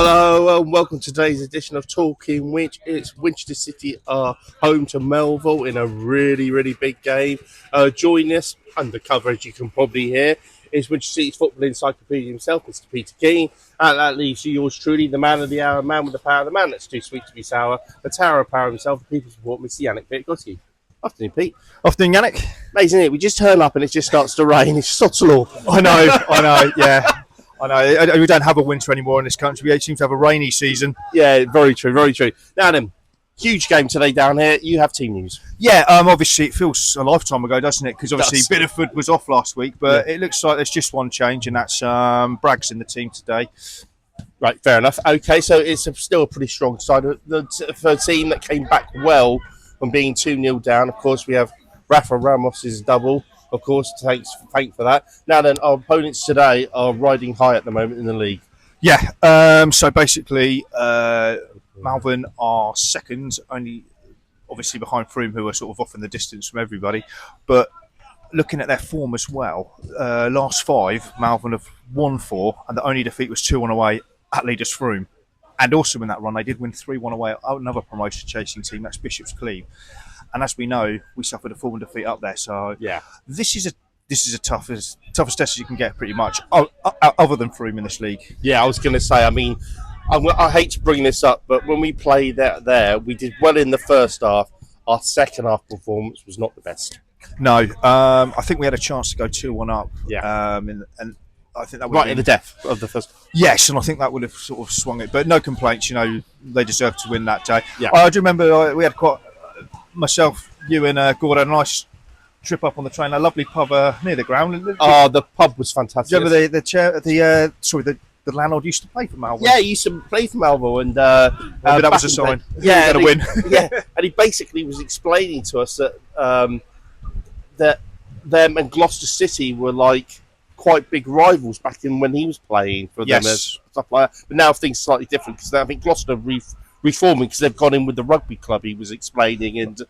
Hello and welcome to today's edition of Talking Winch. It's Winchester City are home to Malvern in a really big game. Joining us, undercover as you can probably hear, is Winchester City's football encyclopedia himself, Mr. Peter Keane. And that leaves you yours truly, the man of the hour, man with the power, the man that's too sweet to be sour, the tower of power himself, the people's support, Mr. Yannick Pitgoski. Afternoon, Pete. Afternoon, Yannick. Amazing, isn't it? We just turn up and it just starts to rain. It's sod law. I know, yeah. I know. We don't have a winter anymore in this country. We seem to have a rainy season. Yeah, very true. Now then, huge game today down here. You have team news. Yeah, obviously it feels a lifetime ago, doesn't it? Because obviously Biddeford was off last week, but It looks like there's just one change, and that's Bragg's in the team today. Right, fair enough. Okay, so it's still a pretty strong side for a team that came back well from being 2-0 down. Of course, we have Rafa Ramos's double. Of course, thank for that. Now then, our opponents today are riding high at the moment in the league. Yeah, so basically, Malvern are second, only obviously behind Froome, who are sort of off in the distance from everybody. But looking at their form as well, last five, Malvern have won 4, and the only defeat was 2-1 away at leaders Froome. And also in that run, they did win 3-1 away at another promotion chasing team, that's Bishop's Cleeve. And as we know, we suffered a 4-1 defeat up there. So yeah, this is a toughest test as you can get, pretty much, other than Froome in this league. Yeah, I was going to say, I mean, I hate to bring this up, but when we played there, we did well in the first half. Our second half performance was not the best. No, I think we had a chance to go 2-1 up. Yeah. And I think that would right in the death of the first. Yes, and I think that would have sort of swung it. But no complaints, they deserved to win that day. Yeah. I do remember we had myself, you and Gordon, a nice trip up on the train, a lovely pub near the ground. Oh, the pub was fantastic. Do you remember the landlord used to play for Malvern? Yeah, he used to play for Malvern, and that was a sign. Yeah, we were going to win. Yeah, and he basically was explaining to us that them and Gloucester City were like quite big rivals back in when he was playing for them and stuff like that. But now things are slightly different because I think Gloucester reforming because they've gone in with the rugby club. He was explaining, and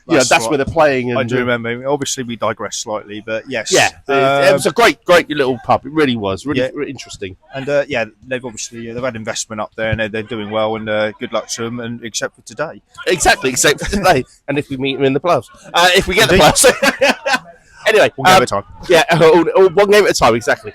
that's right, where they're playing. And I do remember. Obviously, we digress slightly, but yes, yeah, it was a great little pub. It really was really interesting. And they've obviously they've had investment up there, and they're doing well. And good luck to them. And except for today, except for today, and if we meet them in the playoffs, if we get the playoffs. Anyway, one game at a time. Yeah, one game at a time, exactly.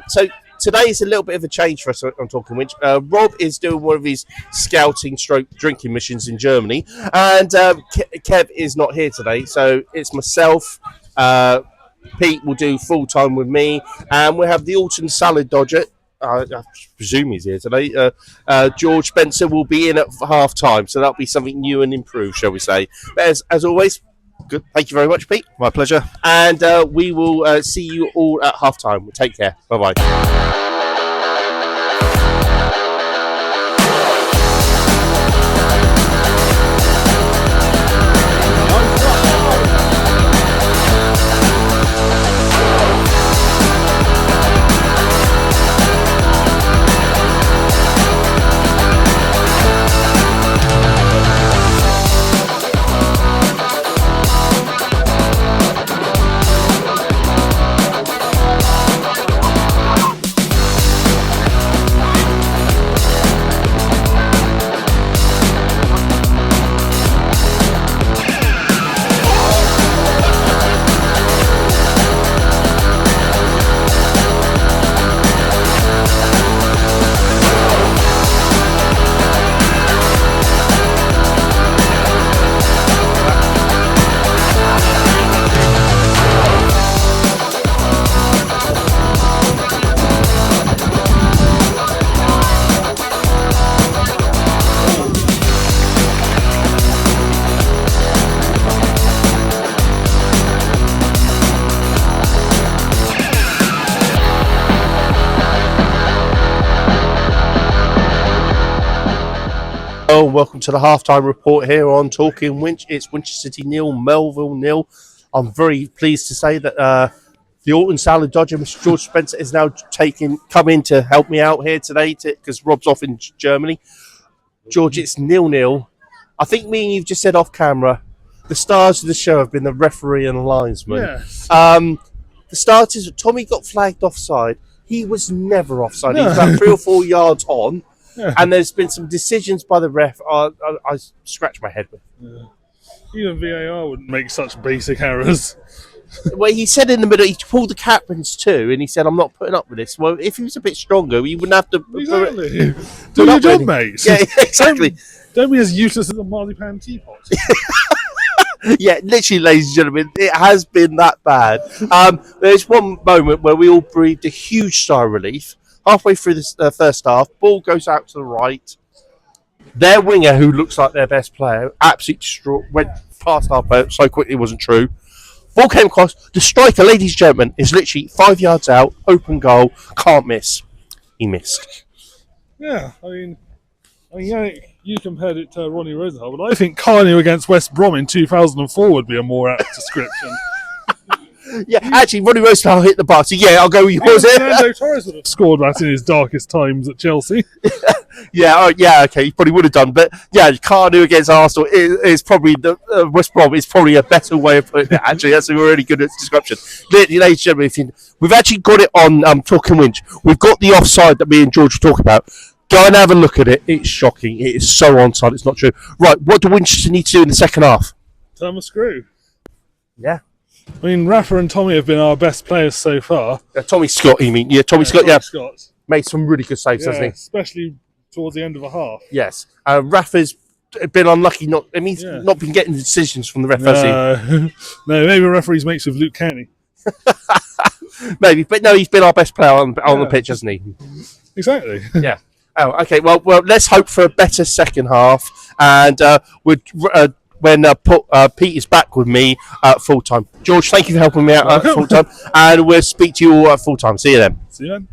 So today is a little bit of a change for us on Talking Winch. Rob is doing one of his scouting / drinking missions in Germany, and Kev is not here today, so it's myself. Pete will do full time with me, and we'll have the Alton Salad Dodger. I presume he's here today. George Spencer will be in at half time, so that'll be something new and improved, shall we say. But as always, good. Thank you very much, Pete. My pleasure. And we will see you all at half time. Take care. Bye-bye. Welcome to the halftime report here on Talking Winch. It's Winchester City 0, Melville 0. I'm very pleased to say that the Alton Salad Dodger, Mr. George Spencer, is now come in to help me out here today because Rob's off in Germany. George, it's 0-0. I think me and you've just said off camera, the stars of the show have been the referee and linesman. Yes. The starters, Tommy got flagged offside. He was never offside. He was about 3 or 4 yards on. Yeah. And there's been some decisions by the ref I scratch my head with. Yeah. Even VAR wouldn't make such basic errors. Well, he said in the middle, he pulled the captains too, and he said, "I'm not putting up with this." Well, if he was a bit stronger, he wouldn't have to. Exactly. Do your job, mate. Yeah, exactly. Don't be as useless as a marzipan teapot. Yeah, literally, ladies and gentlemen, it has been that bad. There's one moment where we all breathed a huge sigh of relief. Halfway through the first half, ball goes out to the right. Their winger, who looks like their best player, absolutely went past our player so quickly it wasn't true. Ball came across. The striker, ladies and gentlemen, is literally 5 yards out, open goal, can't miss. He missed. Yeah, I mean, yeah, you compared it to Ronnie Rosenthal, but I think Carney against West Brom in 2004 would be a more apt description. Yeah, actually, Ronnie Rosenthal hit the bar. So yeah, I'll go with yours. Fernando Torres would have scored that in his darkest times at Chelsea. Yeah, okay, he probably would have done, but yeah, Cardew against Arsenal is probably the West Brom is probably a better way of putting it. Actually, that's a really good description. Ladies and gentlemen, we've actually got it on Talking Winch. We've got the offside that me and George were talking about. Go and have a look at it. It's shocking. It is so onside. It's not true. Right, what do Winchester need to do in the second half? Turn a screw. Yeah. I mean, Rafa and Tommy have been our best players so far. Tommy Scott, you mean? Yeah, Tommy Scott, Tommy Scott. Made some really good saves, hasn't he? Especially towards the end of a half. Yes. Rafa's been unlucky. Not been getting decisions from the ref, has he? No, maybe referees mates with Luke Kenny. Maybe, but no, he's been our best player on the pitch, hasn't he? Exactly. Yeah. Oh, okay. Well, let's hope for a better second half, and when Pete is back with me at full time. George, thank you for helping me out at full time, and we'll speak to you all at full time. See you then. See you then.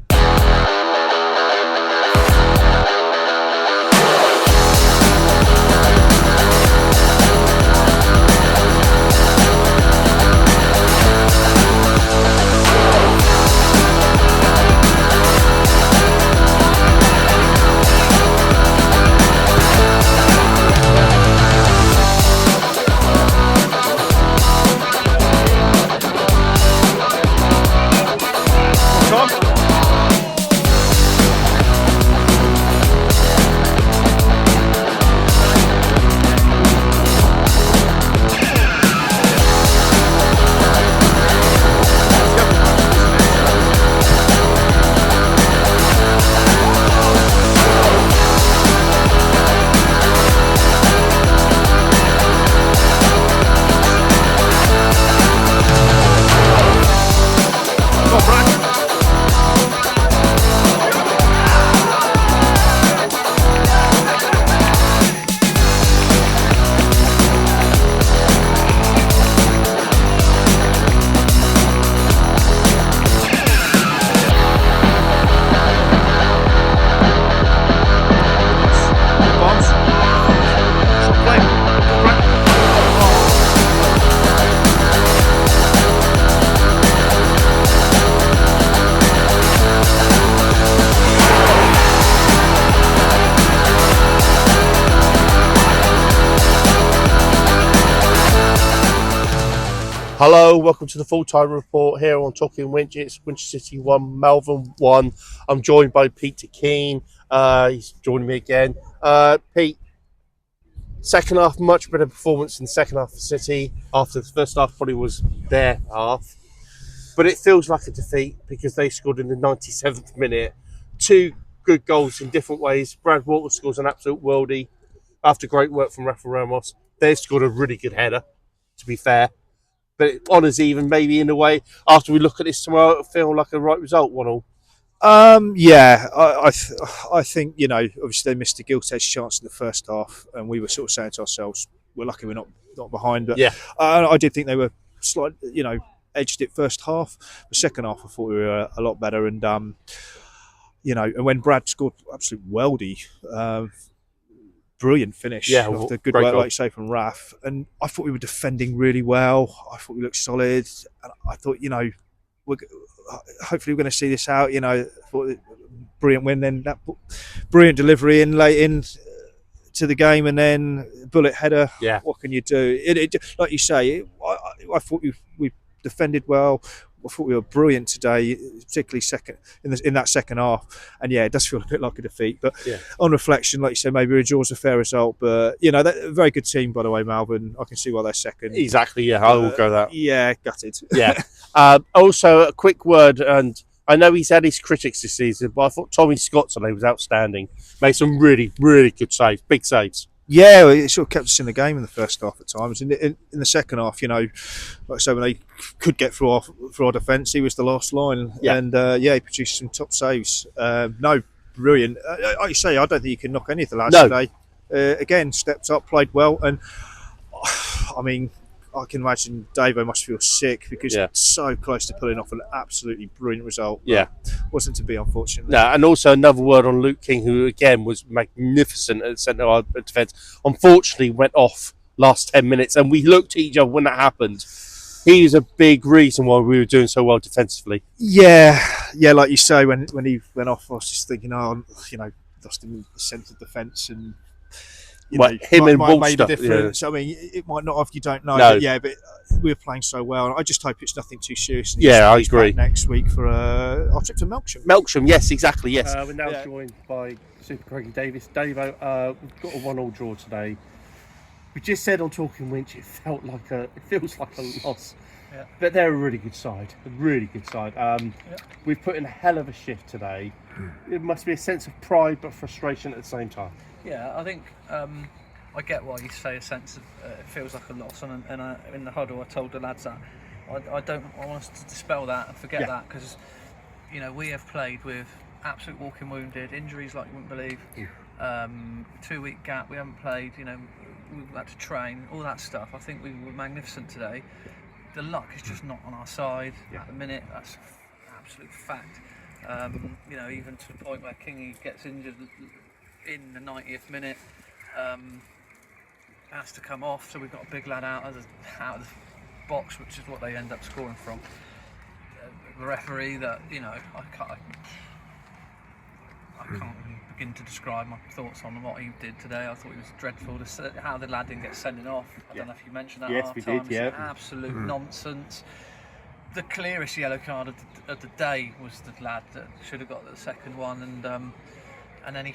Hello, welcome to the full-time report here on Talking Winch. It's Winchester City 1, Malvern 1. I'm joined by Peter Keane. He's joining me again. Pete, second half, much better performance in the second half for City. After the first half probably was their half. But it feels like a defeat because they scored in the 97th minute. Two good goals in different ways. Brad Walker scores an absolute worldie after great work from Rafa Ramos. They've scored a really good header, to be fair. But it honours even maybe in a way. After we look at this tomorrow, it'll feel like a right result, 1-1. I think, obviously they missed a gilt-edged chance in the first half, and we were sort of saying to ourselves, we're lucky we're not behind. But yeah, I did think they were slightly, edged it first half. The second half, I thought we were a lot better, and and when Brad scored absolute weldy. Brilliant finish. Yeah, after good work, like you say, from Raf. And I thought we were defending really well. I thought we looked solid. And I thought, hopefully we're going to see this out. Thought brilliant win, then that brilliant delivery in late in to the game, and then bullet header. Yeah. What can you do? It like you say, I thought we defended well. I thought we were brilliant today, particularly second in that second half. And yeah, it does feel a bit like a defeat. But on reflection, like you said, maybe a draw's a fair result. But you know, they're a very good team, by the way, Malvern. I can see why they're second. Exactly. Yeah, I will go that. Yeah, gutted. Yeah. Also, a quick word, and I know he's had his critics this season, but I thought Tommy Scott today was outstanding. Made some really, really good saves, big saves. Yeah, it sort of kept us in the game in the first half at times. In the second half, you know, like I say, when they could get through our defence, he was the last line. Yeah. And he produced some top saves. No, brilliant. Like you say, I don't think you can knock any of the lads today. Again, stepped up, played well. And I mean, I can imagine Davo must feel sick because so close to pulling off an absolutely brilliant result. Yeah. Wasn't to be, unfortunately. No, and also another word on Luke King, who again was magnificent at the centre of our defence. Unfortunately, went off last 10 minutes, and we looked at each other when that happened. He is a big reason why we were doing so well defensively. Yeah, like you say, when he went off, I was just thinking, you know, lost him in the centre of defence and. Him and might made a Winchester, difference. I mean, it might not have. You don't know. No. But we were playing so well. I just hope it's nothing too serious. And I agree. Back next week for our trip to Melksham. Melksham, yes, exactly, yes. We're now joined by Super Craigie Davis. Davo, we've got a 1-1 draw today. We just said on Talking Winch, it feels like a loss. Yeah. But they're a really good side. We've put in a hell of a shift today. It must be a sense of pride but frustration at the same time. Yeah, I think I get why you say a sense of it feels like a loss, and in the huddle I told the lads that I want us to dispel that and forget that, because you know we have played with absolute walking wounded, injuries like you wouldn't believe, 2-week gap, we haven't played, you know, we've had to train, all that stuff. I think we were magnificent today. The luck is just not on our side at the minute. That's an absolute fact. You know, even to the point where Keane gets injured in the 90th minute, has to come off, so we've got a big lad out of the box, which is what they end up scoring from. The referee, that, you know, I can't really begin to describe my thoughts on what he did today. I thought he was dreadful. How the lad didn't get sending off, I don't know if you mentioned that. Yes, half we time. did. Yeah, absolute nonsense. The clearest yellow card of the day was the lad that should have got the second one, and then he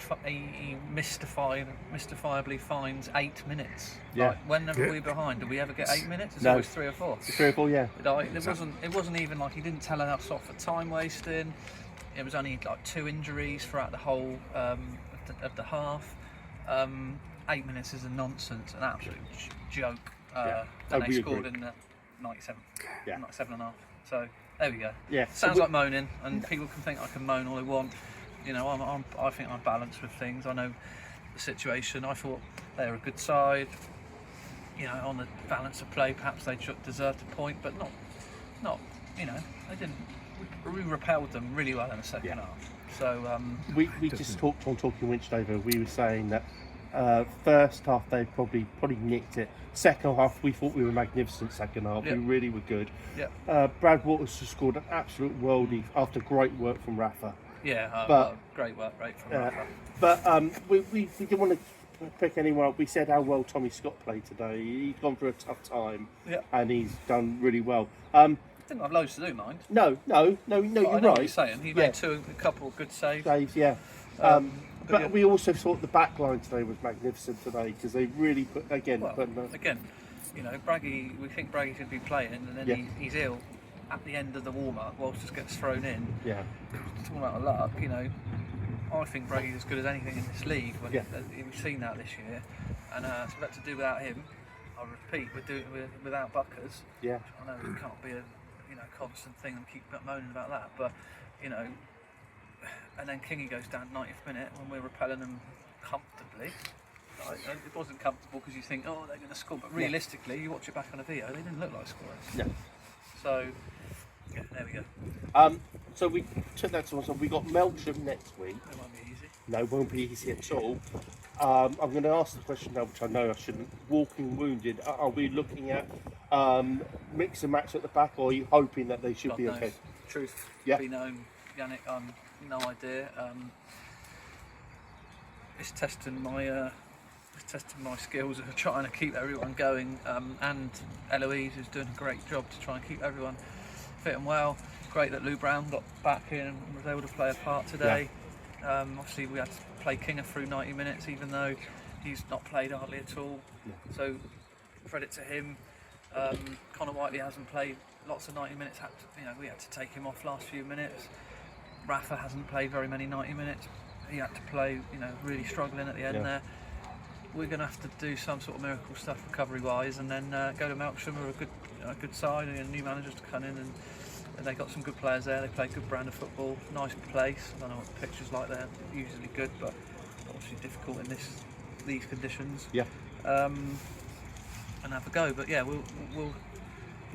mystifiably finds 8 minutes. Yeah. Like, when are we behind? Do we ever get 8 minutes? It's No. always 3 or 4. 3 or 4, yeah. It wasn't even like he didn't tell us off for time wasting. It was only like 2 injuries throughout the whole of the half. 8 minutes is a nonsense, an absolute joke. And they scored in the 97. 97 and a half. So there we go. Yeah. Sounds like moaning, and people can think I can moan all they want. You know, I think I'm balanced with things. I know the situation. I thought they're a good side. You know, on the balance of play, perhaps they deserved a point, but not. You know, they didn't. We repelled them really well in the second half. So we just talked on Talking Winch over. We were saying that first half they probably nicked it. Second half we thought we were magnificent. Second half we really were good. Yeah. Brad Waters just scored an absolute worldie after great work from Rafa. Yeah, but great work, from Rafa. But we didn't want to pick anyone up. We said how well Tommy Scott played today. He's gone through a tough time, and he's done really well. Didn't have loads to do, mind. No, you're right. What you're saying. He made a couple of good saves. But we also thought the back line today was magnificent today, because they really put again. You know, Braggy. We think Braggy's going to be playing, and then he's ill at the end of the warm-up. Whilst just gets thrown in. Yeah. Talking about luck, you know, I think Braggy's as good as anything in this league. We've seen that this year, and it's got to do without him. I repeat, we're doing it without Buckers. Yeah. I know it can't be a constant thing and keep moaning about that, but you know, and then Kingy goes down 90th minute when we're repelling them comfortably. It wasn't comfortable because you think, oh, they're going to score, but realistically, you watch it back on a video, they didn't look like scorers. Yeah. So, there we go. So we took that to us. We got Melksham next week. It won't be easy. No, it won't be easy at all. I'm going to ask the question now, which I know I shouldn't. Walking wounded, are we looking at mix and match at the back, or are you hoping that they should God be knows. okay? Truth be known, Yannick, no idea. It's testing my skills of trying to keep everyone going, and Eloise is doing a great job to try and keep everyone fit and well. Great that Lou Brown got back in and was able to play a part today. Obviously, we had to play Kinger through 90 minutes, even though he's not played hardly at all. So credit to him. Connor Whiteley hasn't played lots of 90 minutes. We had to take him off last few minutes. Rafa hasn't played very many 90 minutes. He had to play, really struggling at the end there. We're going to have to do some sort of miracle stuff recovery-wise, and then go to Melksham, who are a good side, and new managers to come in, and they got some good players there. They play a good brand of football, nice place. I don't know what the pitch is like there. Usually good, but obviously difficult in these conditions. Yeah. And have a go, but yeah, we'll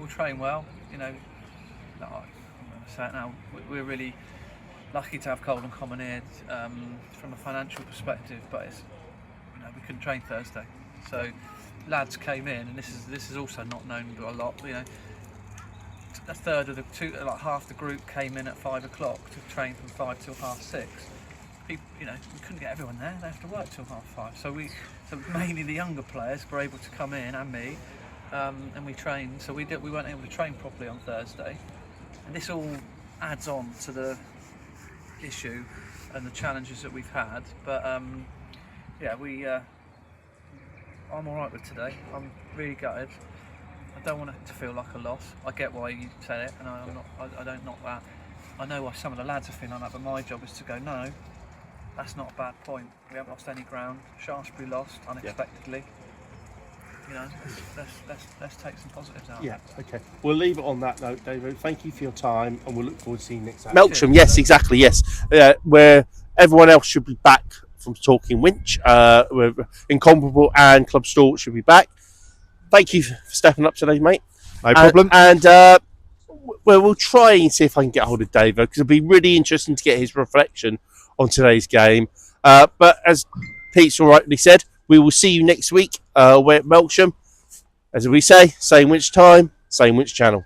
train well. I'm going to say it now. We're really lucky to have Colden Commoneer from a financial perspective, but it's we couldn't train Thursday, so lads came in, and this is also not known a lot. A third of half the group came in at 5 o'clock to train from 5 till 6:30. People, we couldn't get everyone there. They have to work till 5:30. So mainly the younger players were able to come in, and me, and we trained. So we weren't able to train properly on Thursday, and this all adds on to the issue and the challenges that we've had. But I'm all right with today. I'm really gutted. I don't want it to feel like a loss. I get why you said it, and I don't knock that. I know why some of the lads are feeling like that, but my job is to go, no, that's not a bad point. We haven't lost any ground. Shaftesbury lost unexpectedly. Let's take some positives out. Yeah, okay. We'll leave it on that note, David. Thank you for your time, and we'll look forward to seeing you next time. Melksham, yes, exactly, yes. Where everyone else should be back from Talking Winch. Where Incomparable and Club Stalk should be back. Thank you for stepping up today, mate. No problem. And we'll try and see if I can get hold of David, because it'll be really interesting to get his reflection on today's game. But as Pete's all rightly said, we will see you next week. We're at Melksham. As we say, same Winch time, same Winch channel.